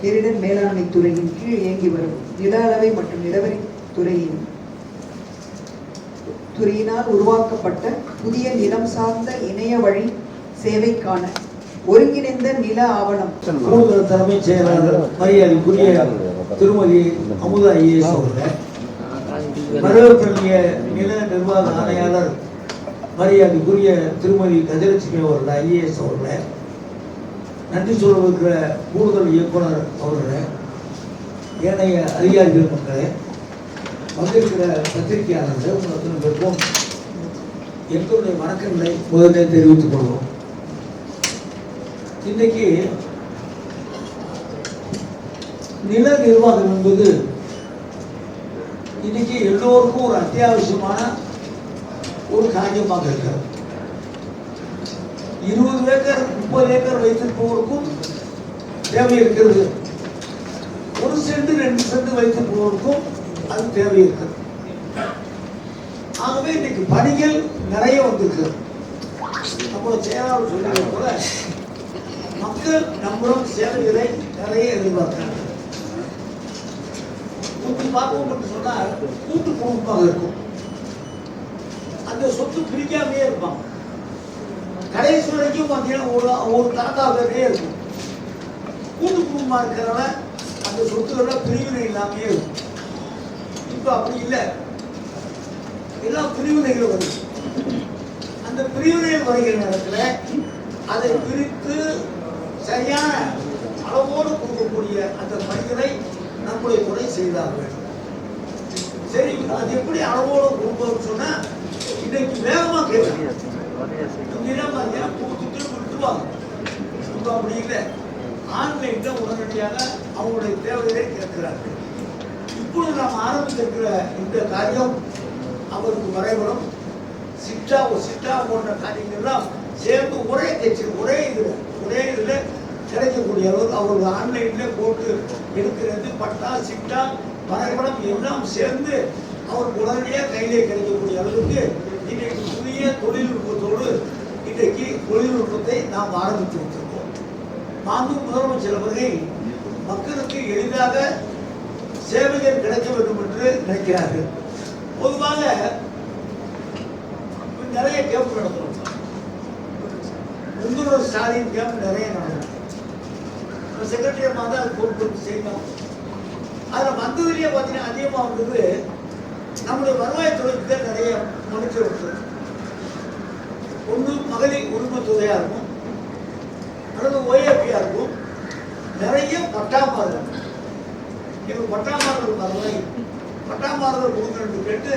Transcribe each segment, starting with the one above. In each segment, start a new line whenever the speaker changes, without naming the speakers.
பேரிடர் மேலாண்மை துறையின் கீழ் இயங்கி வரும் நில அளவை மற்றும் நிலவரி துறையினால் உருவாக்கப்பட்ட புதிய நிலம் சார்ந்த இணைய வழி சேவைக்கான ஒருங்கிணைந்த நில ஆவணம்.
கூடுதல் தலைமைச் செயலாளர் மரியாதைக்குரிய திருமதி அமுதா ஐஏஎஸ் அவர்கள், வரவேற்கக்கூடிய நில நிர்வாக ஆணையாளர் மரியாதைக்குரிய திருமதி கஜலட்சுமி அவர்கள் ஐஏஎஸ் அவர்கள், நன்றி சொல்வதற்கிற கூடுதல் இயக்குனர் அவர்கள், ஏனைய அதிகாரிகள் மக்களே, வந்திருக்கிற பத்திரிகையாளர்கள் உங்களுக்கு எங்களுடைய வணக்கங்களை முதலே தெரிவித்துக் கொள்வோம். இன்றைக்கு நில நிர்வாகம் என்பது இன்னைக்கு எல்லோருக்கும் ஒரு அத்தியாவசியமான ஒரு காரியமாக இருக்கிறது. 20 ஏக்கர் 30 ஏக்கர் வைத்திருப்பவருக்கும் தேவை இருக்கிறது. 1 சென்ட் 2 சென்ட் வைத்திருப்பவருக்கும் அது தேவை இருக்கிறது. ஆகவே இன்னைக்கு பணிகள் நிறைய வந்திருக்கிறது. நம்மளோட செயலாளர் சொல்லிய போல மக்கள் நம்மளும் சேவைகளை நிறைய எதிர்பார்க்கிறாங்க. பார்ப்போம் சொன்னால் கூட்டு குடும்பமாக இருக்கும். அந்த சொத்து பிரிக்காமையே இருப்பாங்க. கடைசி வரைக்கும் பார்த்தீங்கன்னா ஒரு தாத்தாவே இருக்கும். கூட்டு குடும்பமாக இருக்கிறவங்க அந்த சொத்துக்கள பிரிவினை இல்லாமையே இருக்கும். இப்போ அப்படி இல்லை, எல்லாம் பிரிவினைகள் வருது. அந்த பிரிவினைகள் வருகிற நேரத்தில் அதை பிரித்து சரியான அளவோடு கொடுக்கக்கூடிய அந்த பணிகளை நம்முடைய துறை செய்தாக வேண்டும். சரி, அது எப்படி அளவோடு கொடுப்போம்னு சொன்னா இன்னைக்கு வேகமா கேட்கணும். கொடுத்துட்டு விட்டுருவாங்க. இப்போ அப்படி இல்லை, ஆன்லைன்ல உடனடியாக அவங்களுடைய தேவைகளை கேட்கிறார்கள். இப்பொழுது நாம் ஆரம்பித்திருக்கிற இந்த காரியம் அவருக்கு வரைபடம் சிட்டா போன்ற காரியங்கள்லாம் சேர்ந்து ஒரே கட்சி ஒரே இதுல கிடைக்கக்கூடிய அளவுக்கு அவர்கள் ஆன்லைன்ல போட்டு எடுக்கிறது. பட்டா சிட்டா வரைபடம் எல்லாம் சேர்ந்து அவருக்கு உடனடியாக கையிலே கிடைக்கக்கூடிய அளவுக்கு இன்றைக்கு புதிய தொழில்நுட்பத்தோடு இன்றைக்கு தொழில்நுட்பத்தை நாம் ஆரம்பித்து வைத்திருக்கோம். மாண்பு முதலமைச்சர் அவர்கள் மக்களுக்கு எளிதாக சேவைகள் கிடைக்க வேண்டும் என்று நினைக்கிறார்கள். பொதுவாக நிறைய கேம்ப் நடத்துறோம். உங்களோட ஸ்டாலின் கேம்ப் நிறைய நடக்கும். செக்ரட்டரி மாதிரி அது பொறுப்பு செய்யணும். அதில் வந்ததுலேயே பார்த்தீங்கன்னா அதிகமாக வந்தது நம்முடைய வருவாய்த்துறைக்கு தான் நிறைய மனுஷர் இருக்குது. ஒன்று மகளிர் உரிமை தொகையாக இருக்கும், அல்லது ஓஏபியாக இருக்கும். நிறைய பட்டாமாறுதல், எங்கள் பட்டாமாறுதல் வரலை, பட்டாமாறுதல் கொடுக்கணும்னு கேட்டு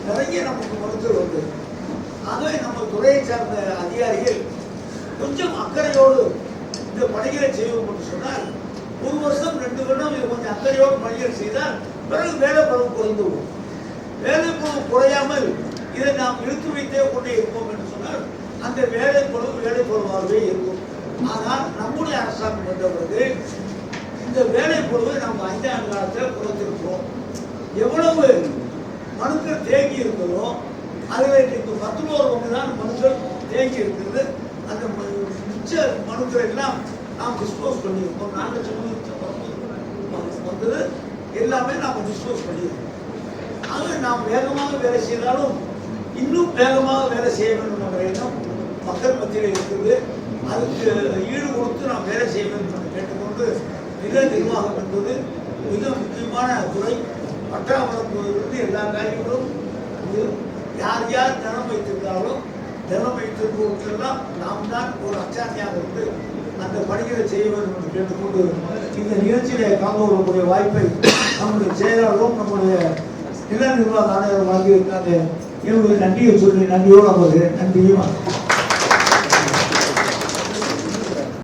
நிறைய நமக்கு மனுஷர் வந்து. ஆகவே நம்ம துறையை சார்ந்த அதிகாரிகள் கொஞ்சம் அக்கறையோடு இந்த பணிகளை செய்வோம் என்று சொன்னால் 1 வருஷம் 2 வருடம் இது கொஞ்சம் அக்கறையோடு பணிகள் செய்தால் பிறகு வேலைப்பளவு குறைந்து விடும். வேலைப்பளவு குறையாமல் இதை நாம் இழுத்து வைத்தே கொண்டே இருப்போம் என்று சொன்னால் அந்த வேலைப்பளவாகவே இருக்கும். ஆனால் நம்முடைய அரசாங்கம் வந்த பிறகு இந்த வேலைப்பளவை நம்ம 5 ஆண்டு காலத்தில் குறைத்திருக்கிறோம். எவ்வளவு மனுக்கள் தேங்கி இருந்ததோ அதில் இன்றைக்கு 10 தான் மனுக்கள் தேங்கி இருக்கிறது. அந்த மிச்ச மனுக்கள் எல்லாம் நாம் டிஸ்போஸ் பண்ணியிருக்கோம். நாங்கள் வந்தது எல்லாமே நாம் டிஸ்போஸ் பண்ணியிருக்கோம். ஆகவே நாம் வேகமாக வேலை செய்தாலும் இன்னும் வேகமாக வேலை செய்ய வேண்டும் என்ற எண்ணம் மக்கள் மத்தியில் இருக்குது. அதுக்கு ஈடு கொடுத்து நாம் வேலை செய்ய வேண்டும் என்று கேட்டுக்கொண்டு நில நிர்வாகம் என்பது மிக முக்கியமான துறை. பட்டா வழங்குவதற்கு எல்லா காரியங்களும் யார் யார் தினம் வைத்திருந்தாலும் தினம் வைத்திருப்பவர்களுக்கெல்லாம் நாம் தான் ஒரு அச்சாணியாக இருந்து அந்த பணிகளை செய்ய வேண்டும் என்று கேட்டுக்கொண்டு இந்த நிகழ்ச்சியிலே காணக்கூடிய வாய்ப்பை நம்முடைய செயலாளரும் நம்முடைய நில நிர்வாக ஆணையர் வாங்கியிருக்காங்க. என்னுடைய நன்றியை சொல்லி நன்றியோடு அவர்கள் நன்றியும்